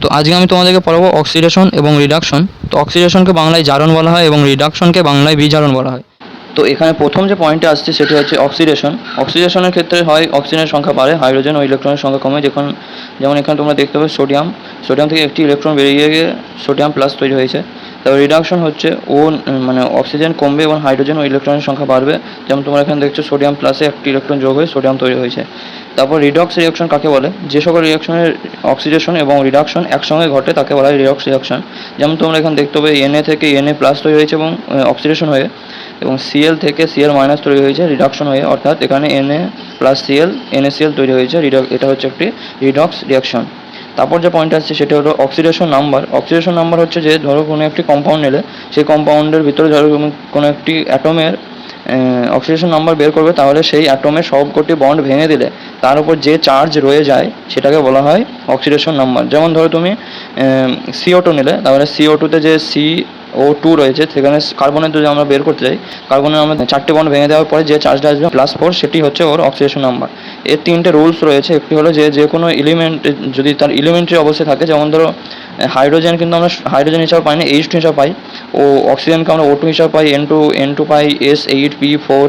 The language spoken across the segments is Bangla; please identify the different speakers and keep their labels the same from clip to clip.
Speaker 1: তো আজকে আমি তোমাদেরকে পড়াবো অক্সিডেশন এবং রিডাকশন। তো অক্সিডেশনকে বাংলায় জারণ বলা হয় এবং রিডাকশনকে বাংলায় বিজারণ বলা হয়। তো এখানে প্রথম যে পয়েন্টটা আসছে সেটি হচ্ছে অক্সিডেশন। অক্সিডেশনের ক্ষেত্রে হয় অক্সিজেনের সংখ্যা বাড়ে, হাইড্রোজেন ও ইলেকট্রনের সংখ্যা কমে। যেমন এখানে তোমরা দেখতে পাবে সোডিয়াম থেকে একটি ইলেকট্রন বেরিয়ে গিয়ে সোডিয়াম প্লাস তৈরি হয়েছে। তারপর রিডাকশন হচ্ছে মানে অক্সিজেন কমবে এবং হাইড্রোজেন ও ইলেকট্রনের সংখ্যা বাড়বে। যেমন তোমরা এখানে দেখছো সোডিয়াম প্লাসে একটি ইলেকট্রন যোগ হয়ে সোডিয়াম তৈরি হয়েছে। তারপর রিডক্স রিঅ্যাকশন কাকে বলে? যে সকল রিঅ্যাকশনের অক্সিডেশন এবং রিডাকশন একসঙ্গে ঘটে তাকে বলা হয় রিডক্স রিঅ্যাকশন। যেমন তোমরা এখানে দেখতে পাবে Na থেকে Na প্লাস তৈরি হয়েছে এবং অক্সিডেশন হয়ে, এবং Cl থেকে Cl মাইনাস তৈরি হয়েছে রিডাকশন হয়ে, অর্থাৎ এখানে Na প্লাস Cl NaCl তৈরি হয়েছে। এটা হচ্ছে একটি রিডক্স রিঅ্যাকশন। তারপর যে পয়েন্ট আসছে সেটা হলো অক্সিডেশন নাম্বার। অক্সিডেশন নাম্বার হচ্ছে যে ধরো কোনো একটি কম্পাউন্ড নিলে সেই কম্পাউন্ডের ভিতরে ধরো কোনো একটি অ্যাটমের অক্সিডেশন নাম্বার বের করবে, তাহলে সেই অ্যাটমের সবকটি বন্ড ভেঙে দিলে তার উপর যে চার্জ রয়ে যায় সেটাকে বলা হয় অক্সিডেশন নাম্বার। যেমন ধরো তুমি CO2 নিলে, তাহলে CO2তে যে CO2 রয়েছে সেখানে কার্বনের যদি আমরা বের করতে যাই, কার্বনের আমরা 4টে বন্ড ভেঙে দেওয়ার পরে যে চার্জটা আসবে +4, সেটি হচ্ছে ওর অক্সিডেশন নাম্বার। এর 3টে রুলস রয়েছে। একটি হলো যে কোনো এলিমেন্ট যদি তার এলিমেন্টারি অবস্থায় থাকে, যেমন ধরো হাইড্রোজেন কিন্তু আমরা হাইড্রোজেন হিসাবে পাই না, H2 হিসাবে পাই, ও অক্সিজেনকে আমরা O2 হিসাবে পাই, N2 পাই, S8P4,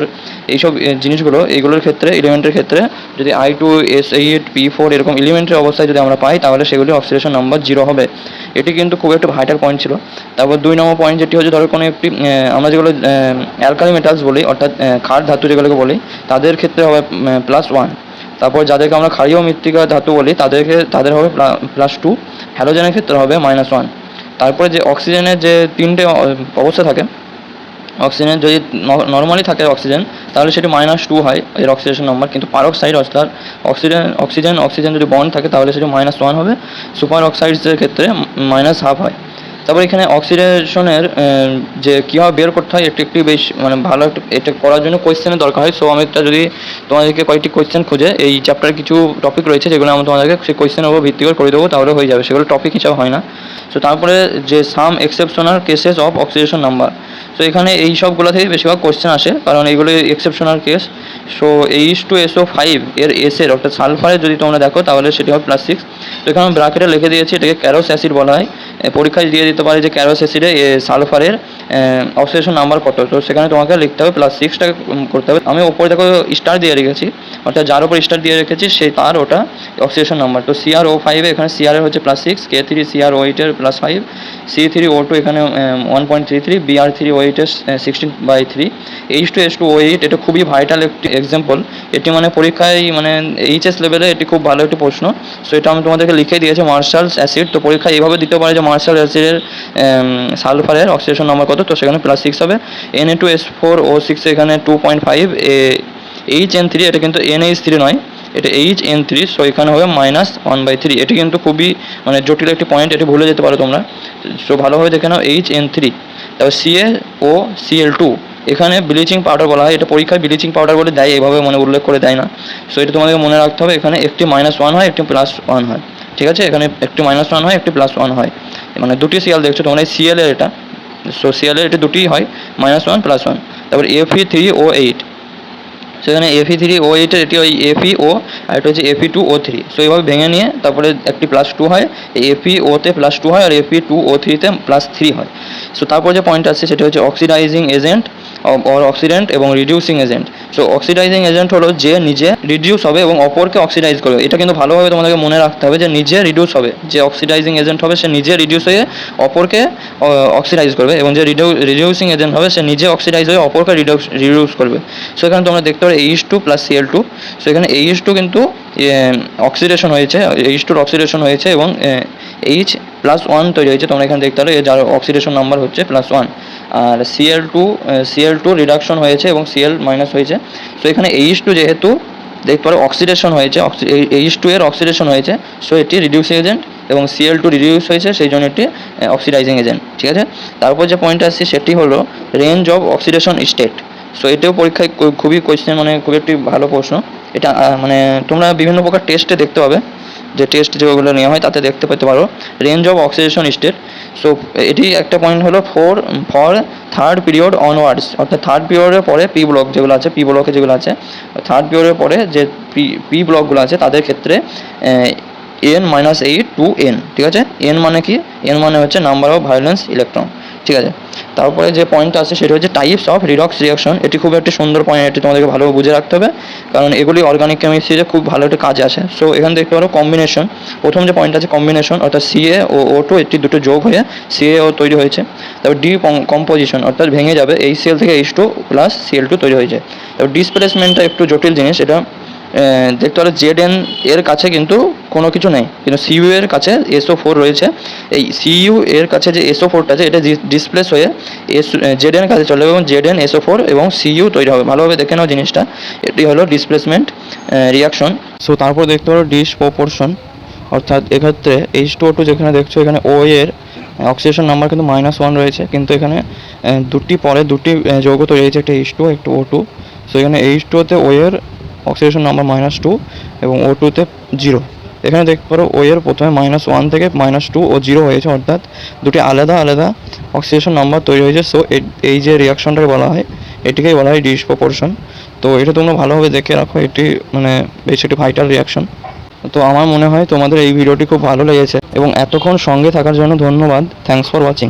Speaker 1: এইসব জিনিসগুলো, এইগুলোর ক্ষেত্রে এলিমেন্টের ক্ষেত্রে যদি I2 S8P4 এরকম এলিমেন্টারি অবস্থায় যদি আমরা পাই, তাহলে সেগুলি অক্সিডেশন নাম্বার 0 হবে। এটি কিন্তু খুব একটা ভাইটাল পয়েন্ট ছিল। তারপর 2 নম্বর পয়েন্ট যেটি হচ্ছে, ধরো কোনো একটি আমরা যেগুলো অ্যালকালি মেটালস বলি, অর্থাৎ ক্ষার ধাতু যেগুলোকে বলি, তাদের ক্ষেত্রে হবে +1। তারপর যাদেরকে আমরা ক্ষারীয় মৃত্তিকা ধাতু বলি তাদের হবে +2। হ্যালোজেনের ক্ষেত্রে হবে -1। তারপরে যে অক্সিজেনের যে 3টে অবস্থা থাকে, অক্সিজেন যদি নর্মালি থাকে অক্সিজেন, তাহলে সেটি -2 হয় এর অক্সিডেশন নাম্বার। কিন্তু পারঅক্সাইড অর্থাৎ অক্সিজেন যদি বন্ড থাকে তাহলে সেটি -1 হবে। সুপার অক্সাইডসের ক্ষেত্রে -1/2 হয়। তারপর এখানে অক্সিডেশনের যে কীভাবে বের করতে হয় একটি বেশ মানে ভালো একটা, এটা করার জন্য কোয়েশ্চেনের দরকার হয়। সো আমি একটা যদি তোমাদেরকে কয়েকটি কোয়েশ্চেন খুঁজে এই চ্যাপ্টারে কিছু টপিক রয়েছে যেগুলো আমি তোমাদেরকে সেই কোয়েশ্চেনের উপর ভিত্তি করে দেবো, তাহলে হয়ে যাবে, সেগুলো টপিক হিসাবে হয় না। সো তারপরে যে some exceptional cases of oxidation number. So এখানে এই সবগুলো থেকে বেশিরভাগ কোয়েশ্চেন আসে, কারণ এইগুলো এক্সেপশনাল কেস। সো H2SO5 এর এসের অর্থাৎ সালফারের যদি তোমরা দেখো তাহলে সেটি হবে +6। তো এখানে আমি ব্র্যাকেটে লিখে দিয়েছি, এটাকে ক্যারোস অ্যাসিড বলা হয়। পরীক্ষায় দিয়ে দিতে পারে যে ক্যারোস অ্যাসিডে সালফারের অক্সিডেশন নাম্বার কত, তো সেখানে তোমাকে লিখতে হবে +6টা করতে হবে। আমি ওপরে দেখো স্টার দিয়ে রেখেছি, অর্থাৎ যার উপর স্টার দিয়ে রেখেছি সেই তার ওটা অক্সিডেশন নাম্বার। তো CrO5 এখানে Cr এর হচ্ছে +6, K3CrO8 এর +5, C3O2 এখানে 1.33, Br3O8 এর 16/3, H2S2O8 এটা খুবই ভাইটাল একটি এক্সাম্পল। এটি মানে পরীক্ষায় মানে HS লেভেলে এটি খুব ভালো একটি প্রশ্ন। সো এটা আমি তোমাদেরকে লিখে দিয়েছি মার্শালস অ্যাসিড। তো পরীক্ষায় এইভাবে দিতে পারে যে মার্শাল অ্যাসিডের সালফারের অক্সিডেশন নাম্বার কত, তো সেখানে +6 হবে। Na2S4O6 এখানে 2.5, HN3 এটা কিন্তু NH3 নয়, এটা HN3, সো এখানে হবে -1/3। এটি কিন্তু খুবই মানে জটিল একটি পয়েন্ট, এটি ভুলে যেতে পারো তোমরা। সো ভালোভাবে দেখে নাও HN3। তারপর CaOCl2 এখানে ব্লিচিং পাউডার বলা হয়। এটা পরীক্ষায় ব্লিচিং পাউডার বলে দেয়, এভাবে মানে উল্লেখ করে দেয় না। সো এটা তোমাদেরকে মনে রাখতে হবে, এখানে একটি -1 হয়, একটি +1 হয়। ঠিক আছে, এখানে একটি -1 হয়, একটি +1 হয়, মানে দুটি Cl দেখছো তোমরা, Cl এর এটা। সো Cl এর এটা দুটিই হয়, -1 +1। তারপর Fe3O8, সেখানে Fe3O8 এর এটি ওই FeO আর এটা হচ্ছে Fe2O3। সো এইভাবে ভেঙে নিয়ে তারপরে একটি +2 হয়, FeO তে +2 হয় আর Fe2O3 তে +3 হয়। সো তারপর যে পয়েন্ট আছে সেটা হচ্ছে অক্সিডাইজিং এজেন্ট অর অক্সিডেন্ট এবং reducing agent. So oxidising agent হলো যে নিজে রিডিউস হবে এবং অপরকে অক্সিডাইজ করবে। এটা কিন্তু ভালোভাবে তোমাদেরকে মনে রাখতে হবে যে নিজে রিডিউস হবে, যে অক্সিডাইজিং এজেন্ট হবে সে নিজে রিডিউস হয়ে অপরকে অক্সিডাইজ করবে, এবং যে রিডিউসিং এজেন্ট হবে সে নিজে অক্সিডাইজ হয়ে অপরকে রিডিউস করবে। সো এখানে তোমরা দেখতে পারো H2 + Cl2। সো এখানে H2 কিন্তু অক্সিডেশন হয়েছে, H2 অক্সিডেশন হয়েছে এবং H+1 তৈরি হয়েছে। তোমরা এখানে দেখতে পারো যার অক্সিডেশন নাম্বার হচ্ছে +1। আর Cl2 রিডাকশন হয়েছে এবং Cl- হয়েছে। সো এখানে H2 যেহেতু দেখতে পারো অক্সিডেশন হয়েছে, H2 এর অক্সিডেশন হয়েছে, সো এটি রিডিউসিং এজেন্ট, এবং Cl2 রিডিউস হয়েছে সেই জন্য এটি অক্সিডাইজিং এজেন্ট। ঠিক আছে, তারপর যে পয়েন্ট আসছে সেটি হলো range of oxidation state. So এটাও পরীক্ষায় খুবই কোয়েশ্চেন, মানে খুব একটি ভালো প্রশ্ন এটা। মানে তোমরা বিভিন্ন প্রকার টেস্টে দেখতে পাবে, যে টেস্ট যেগুলো নেওয়া হয় তাতে দেখতে পেতে পারো range of oxidation state. So এটি একটা পয়েন্ট হলো ফর থার্ড পিরিয়ড অনওয়ার্ডস, অর্থাৎ থার্ড পিরিয়ডের পরে পি ব্লক যেগুলো আছে, পি ব্লকে যেগুলো আছে, থার্ড পিরিয়ডের পরে যে পি ব্লকগুলো আছে তাদের ক্ষেত্রে n-8 টু n, ঠিক আছে। n মানে কি? n মানে হচ্ছে নাম্বার অফ ভায়োলেন্স ইলেকট্রন, ঠিক আছে। তারপরে যে পয়েন্টটা আছে সেটা হচ্ছে টাইপস অফ রিডক্স রিয়াকশন। এটি খুব একটি সুন্দর পয়েন্ট, এটি তোমাদেরকে ভালোভাবে বুঝে রাখতে হবে, কারণ এগুলি অর্গানিক কেমিস্ট্রিতে খুব ভালো একটা কাজে আসে। সো এখানে দেখতে পারো কম্বিনেশন, প্রথম যে পয়েন্ট আছে কম্বিনেশন, অর্থাৎ Ca ও O2 একটি দুটো যোগ হয়ে CaO তৈরি হয়েছে। তারপর ডি কম্পোজিশন, অর্থাৎ ভেঙে যাবে HCl থেকে H2 প্লাস Cl2 তৈরি হয়েছে। তারপর ডিসপ্লেসমেন্টটা একটু জটিল জিনিস, এটা দেখতে পারো Zn এর কাছে কিন্তু কোনো কিছু নেই, কিন্তু Cu এর কাছে SO4 রয়েছে। এই Cu এর কাছে যে SO4টা আছে এটা ডিসপ্লেস হয়ে Zn এর কাছে চলে যাবে এবং Zn SO4 এবং Cu তৈরি হবে। ভালোভাবে দেখে নাও জিনিসটা, এটি হলো ডিসপ্লেসমেন্ট রিয়াকশন। সো তারপর দেখতে পারো ডিসপ্রপোর্শন, অর্থাৎ এক্ষেত্রে H2O2 যেখানে দেখছো এখানে O এর অক্সিডেশন নাম্বার কিন্তু -1 রয়েছে, কিন্তু এখানে দুটি যৌগ তৈরি হয়েছে, একটা H2 একটা O2। সো এখানে H2তে O এর অক্সিডেশন নাম্বার -2 এবং O2তে 0। এখানে দেখতে পারো O এর প্রথমে -1 থেকে -2 ও 0 হয়েছে, অর্থাৎ দুটি আলাদা আলাদা অক্সিডেশন নাম্বার তৈরি হয়েছে। সো এই যে রিয়াকশনটাকে বলা হয় এটিকেই বলা হয় ডিসপ্রপোর্শন। তো এটা তোমরা ভালোভাবে দেখে রাখো, এটি মানে বেশ একটি ভাইটাল রিয়াকশন। তো আমার মনে হয় তোমাদের এই ভিডিওটি খুব ভালো লেগেছে এবং এতক্ষণ সঙ্গে থাকার জন্য ধন্যবাদ। Thanks for watching.